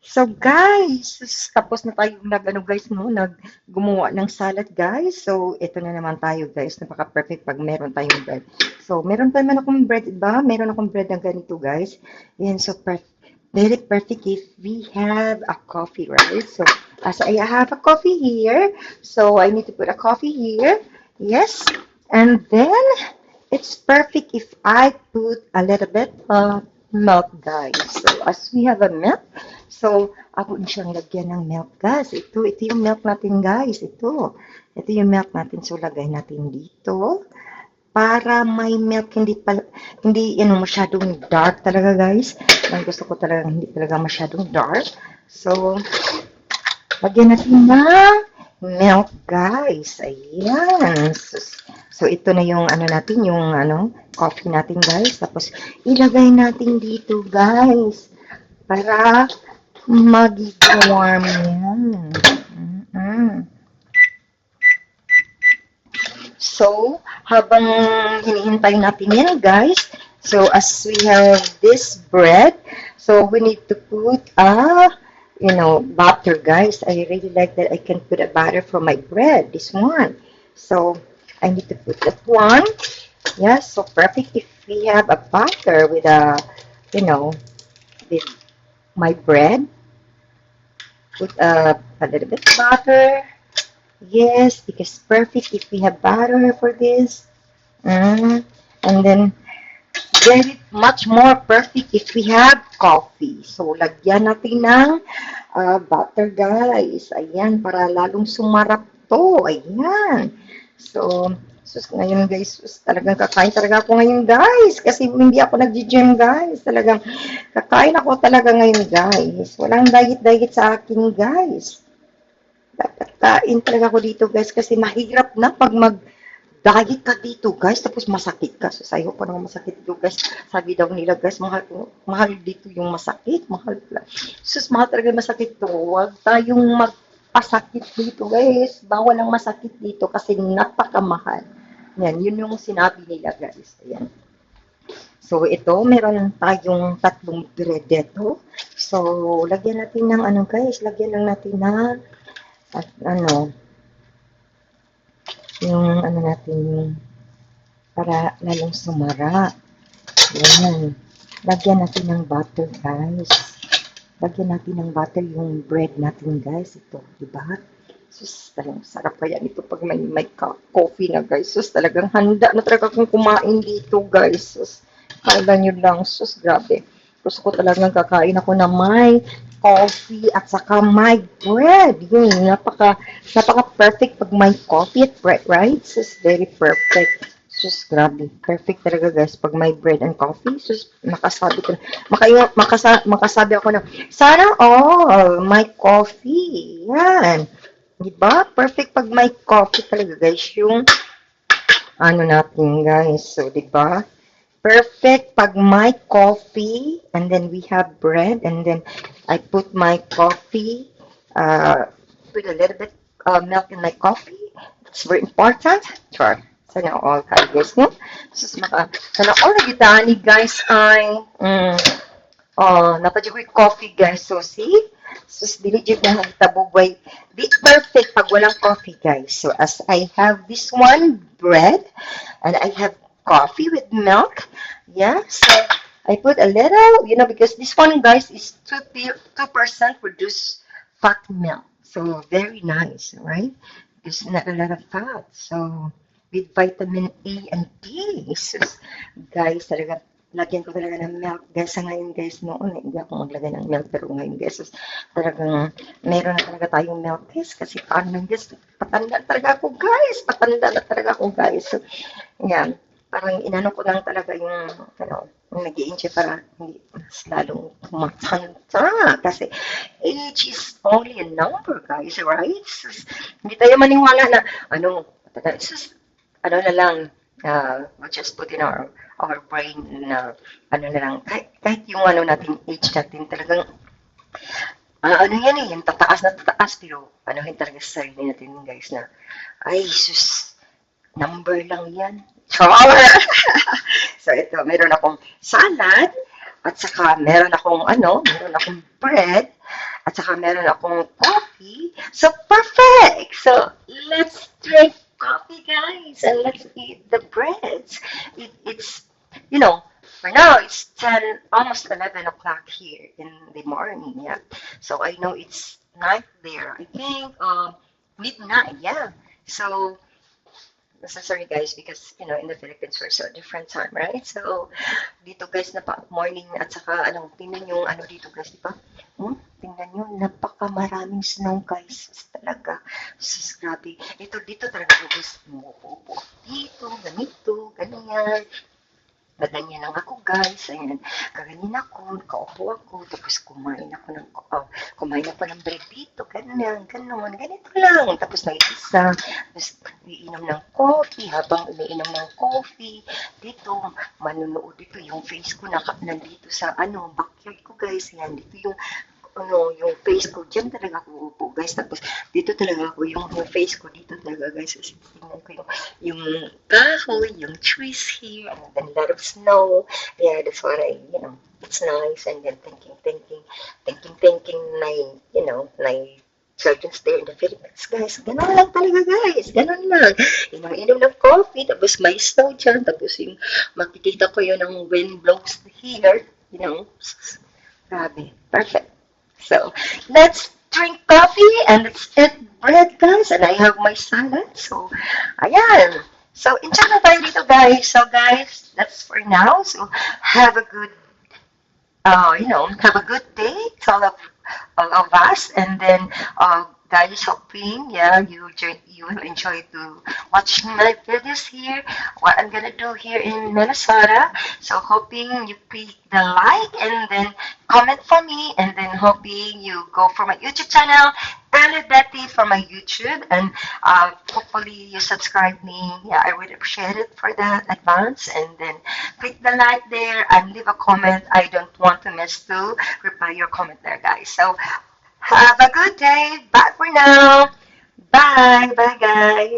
So guys, tapos na tayong nag-ano guys, no, gumawa ng salad guys. So ito na naman tayo guys, napaka-perfect pag meron tayong bread. So meron pa naman akong bread, iba? Meron akong bread na ganito guys. Yan, so very perfect if we have a coffee, right? So as I have a coffee here, so I need to put a coffee here. Yes. And then it's perfect if I put a little bit of milk, guys. So, as we have a milk, so, ako din siyang lagyan ng milk, guys. Ito yung milk natin, guys. Ito yung milk natin. So, lagay natin dito para may milk, hindi, masyadong dark talaga, guys. Ang gusto ko talaga, hindi talaga masyadong dark. So, lagyan natin ng milk, guys. Ayan. So, ito na yung ano natin, yung coffee natin, guys. Tapos, ilagay natin dito, guys. Para magiging warm yan. Mm-mm. So, habang hinihintay natin yan, guys. So, as we have this bread, so we need to put butter, guys. I really like that I can put a butter for my bread, this one. So, I need to put that one. Yes, so perfect if we have a butter with with my bread. Put a little bit of butter. Yes, because perfect if we have butter for this. And then, very much more perfect if we have coffee. So, lagyan natin ng butter, guys. Ayan, para lalong sumarap to. Ayan. So, ngayon, guys, talagang kakain talaga ako ngayon, guys. Kasi hindi ako nag-gym, guys. Talagang kakain ako talaga ngayon, guys. Walang diet-diet sa akin, guys. Dapat kain talaga ako dito, guys. Kasi mahirap na pag diet ka dito, guys, tapos masakit ka. So, sa'yo pa naman masakit dito, guys. Sabi daw nila, guys, mahal dito yung masakit. Mahal pala. Sus, mahal talaga masakit to. Huwag tayong magpasakit dito, guys. Bawal ang masakit dito kasi napakamahal. Yan, yun yung sinabi nila, guys. Ayan. So, ito, meron tayong tatlong bread dito. So, lagyan natin ng guys, lagyan lang natin ng yung natin yung para lalong sumara. Yan. Lagyan natin ng butter, guys. Lagyan natin ng butter yung bread natin, guys. Ito, diba? Sus, talagang sarap kaya nito pag may coffee na, guys. Sus, talagang handa na talaga akong kumain dito, guys. Sus, kala nyo lang. Sus, grabe. Gusto ko talagang kakain ako na may coffee at saka may bread. Yun, napaka-perfect pag may coffee at bread, right? Sus, very perfect. Sus, grabe. Perfect talaga, guys, pag may bread and coffee. Sus, makasabi ako na, sana all, may coffee. Yan. Diba? Perfect pag may coffee talaga, guys, yung natin, guys. So, diba? Perfect pag my coffee and then we have bread and then I put my coffee, put a little bit milk in my coffee. It's very important. Sure. Sana all kayo guys, no? Sana all nagitani guys ay napadyo ko coffee guys. So see? So dili jud na tabugway. Di perfect pag walang coffee guys. So as I have this one bread and I have coffee with milk. Yeah, so I put a little, because this one, guys, is 2% reduced fat milk. So very nice, right? It's not a lot of fat. So with vitamin A and D. So, guys, talaga, lagyan ko talaga ng milk. Guys, sa ngayon, guys, noon, hindi ako maglagay ng milk. Pero ngayon, guys, talagang meron na talaga tayong milk, guys. Kasi paano, guys, patanda talaga ako, guys. Patanda na talaga ako, guys. So, yan. Parang inano ko lang talaga yung nag-i-enjoy para hindi mas lalong tumatanda. Kasi age is only a number, guys, right? So, hindi tayo maniwala na, na lang, we'll just put in our brain na, na lang, kahit yung natin, age natin, talagang, yan eh, yung tataas, pero yun talaga sa sarili natin, guys, na, ay, sus, number lang yan. Char! So, ito, meron akong salad, at saka meron akong bread, At saka meron akong coffee. So, perfect! So, let's drink coffee, guys, and let's eat the breads. It's, you know, for now, it's 10, almost 11 o'clock here in the morning, yeah. So, I know it's night there. I think midnight, yeah. So, so sorry guys because in the Philippines we're so different time, right? So dito guys morning at saka tingnan yung dito guys, di ba? Tingnan nyo, napakamaraming snow guys. Talaga. Sus, grabe. Dito talaga guys, umupo dito, ganito, ganyan. Naganyan lang ako guys, ayan, kaganyan ako, nakaupo ako, tapos kumain ako ng bread dito, ganyan, ganito lang, tapos nag-isa, tapos iinom ng coffee, habang umiinom ng coffee, dito, manunood dito, yung face ko nandito sa, backyard ko guys, yan, dito yung face ko, dyan talaga ako upo, guys. Tapos, dito talaga ako, yung face ko, dito talaga, guys. Kasi, tingnan ko yung kahoy, yung trees here, and then a lot of snow. Yeah, that's what it's nice. And then, thinking, na children's there in the Philippines, guys. Ganon lang talaga, guys. Ganon lang. Inom ng coffee, tapos may snow dyan, tapos makikita ko yun ng wind blows here, grabe. Perfect. So, let's drink coffee and let's eat bread, guys. And I have my salad. So, ayan. So, enjoy na tayo dito, guys. So, guys, that's for now. So, have a good, have a good day to all of us. And then, guys, hoping, you will enjoy to watch my videos here, what I'm gonna do here in Minnesota. So hoping you click the like and then comment for me, and then hoping you go for my YouTube channel, Early Betty for my YouTube, and hopefully you subscribe me. Yeah, I would appreciate it for that advance, and then click the like there and leave a comment. I don't want to miss to reply your comment there, guys. So have a good day. Bye for now. Bye. Bye, guys.